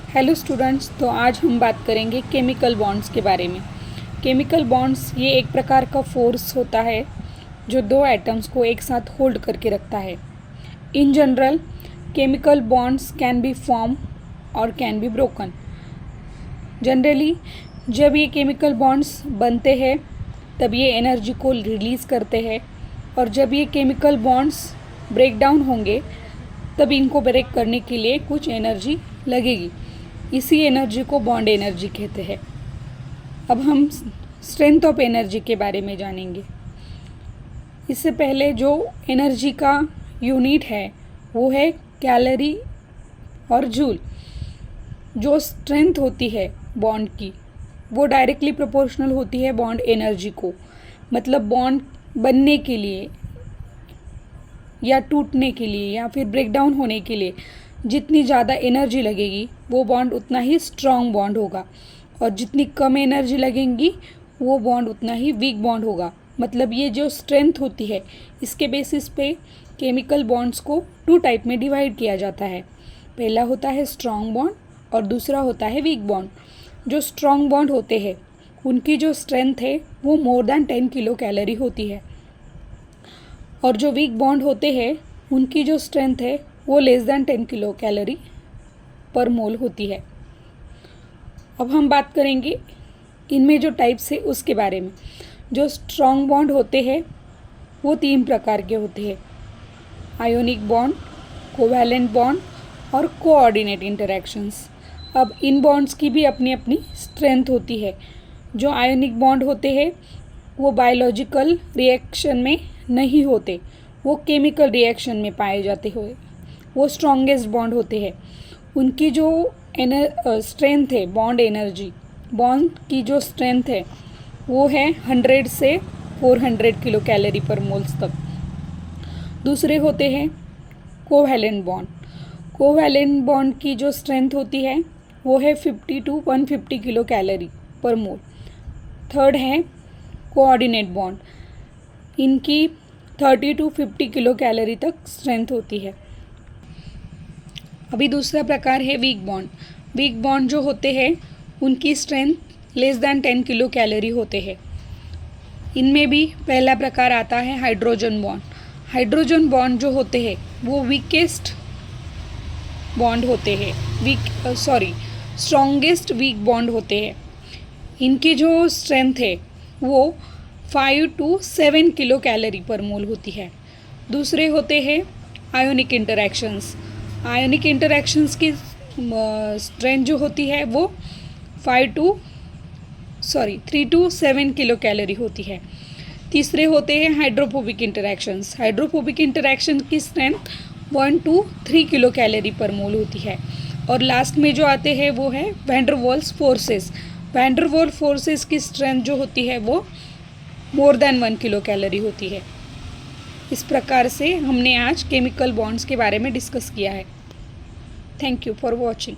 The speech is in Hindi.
हेलो स्टूडेंट्स, तो आज हम बात करेंगे केमिकल बॉन्ड्स के बारे में। केमिकल बॉन्ड्स ये एक प्रकार का फोर्स होता है जो दो एटम्स को एक साथ होल्ड करके रखता है। In general chemical bonds can be form और कैन बी ब्रोकन। जनरली जब ये केमिकल बॉन्ड्स बनते हैं तब ये एनर्जी को रिलीज़ करते हैं, और जब ये केमिकल बॉन्ड्स ब्रेक डाउन होंगे तब इनको ब्रेक करने के लिए कुछ एनर्जी लगेगी। इसी एनर्जी को बॉन्ड एनर्जी कहते हैं। अब हम स्ट्रेंथ ऑफ एनर्जी के बारे में जानेंगे। इससे पहले जो एनर्जी का यूनिट है वो है कैलोरी और जूल। जो स्ट्रेंथ होती है बॉन्ड की वो डायरेक्टली प्रोपोर्शनल होती है बॉन्ड एनर्जी को। मतलब बॉन्ड बनने के लिए या टूटने के लिए या फिर ब्रेकडाउन होने के लिए जितनी ज़्यादा एनर्जी लगेगी वो बॉन्ड उतना ही स्ट्रॉन्ग बॉन्ड होगा, और जितनी कम एनर्जी लगेंगी वो बॉन्ड उतना ही वीक बॉन्ड होगा। मतलब ये जो स्ट्रेंथ होती है इसके बेसिस पे केमिकल बॉन्ड्स को टू टाइप में डिवाइड किया जाता है। पहला होता है स्ट्रॉन्ग बॉन्ड और दूसरा होता है वीक बॉन्ड। जो स्ट्रॉन्ग बॉन्ड होते हैं उनकी जो स्ट्रेंथ है वो मोर देन 10 किलो कैलोरी होती है, और जो वीक बॉन्ड होते हैं उनकी जो स्ट्रेंथ है वो लेस देन 10 किलो कैलोरी पर मोल होती है। अब हम बात करेंगे इनमें जो टाइप्स है उसके बारे में। जो स्ट्रॉन्ग बॉन्ड होते हैं वो 3 प्रकार के होते हैं: आयोनिक बॉन्ड, कोवैलेंट बॉन्ड और कोऑर्डिनेट इंटरैक्शंस। अब इन बॉन्ड्स की भी अपनी अपनी स्ट्रेंथ होती है। जो आयोनिक बॉन्ड होते हैं वो बायोलॉजिकल रिएक्शन में नहीं होते, वो केमिकल रिएक्शन में पाए जाते हुए वो स्ट्रॉन्गेस्ट बॉन्ड होते हैं। उनकी जो स्ट्रेंथ है बॉन्ड एनर्जी, बॉन्ड की जो स्ट्रेंथ है वो है 100 से 400 किलो कैलोरी पर मोल्स तक। दूसरे होते हैं कोवैलेंट बॉन्ड। कोवैलेंट बॉन्ड की जो स्ट्रेंथ होती है वो है 50 to 150 किलो कैलोरी पर मोल। थर्ड है कोऑर्डिनेट बॉन्ड, इनकी 30 to 50 किलो कैलोरी तक स्ट्रेंथ होती है। अभी दूसरा प्रकार है वीक बॉन्ड। वीक बॉन्ड जो होते हैं उनकी strength less than 10 kilo calorie होते हैं। इनमें भी पहला प्रकार आता है हाइड्रोजन बॉन्ड। हाइड्रोजन बॉन्ड जो होते हैं वो वीकेस्ट बॉन्ड होते हैं, स्ट्रॉन्गेस्ट वीक बॉन्ड होते हैं। इनकी जो स्ट्रेंथ है वो 5 to 7 किलो कैलोरी पर मोल होती है। दूसरे होते हैं आयोनिक इंटरैक्शंस। आयोनिक इंटरैक्शंस की स्ट्रेंथ जो होती है वो 3 to 7 किलो कैलोरी होती है। तीसरे होते हैं हाइड्रोफोबिक इंटरैक्शंस। हाइड्रोफोबिक इंटरैक्शन की स्ट्रेंथ 1 to 3 किलो कैलोरी पर मोल होती है। और लास्ट में जो आते हैं वो है van der Waals forces. Van der Waals forces की स्ट्रेंथ जो होती है वो मोर देन 1 किलो कैलोरी होती है। इस प्रकार से हमने आज केमिकल बॉन्ड्स के बारे में डिस्कस किया है। Thank you for watching.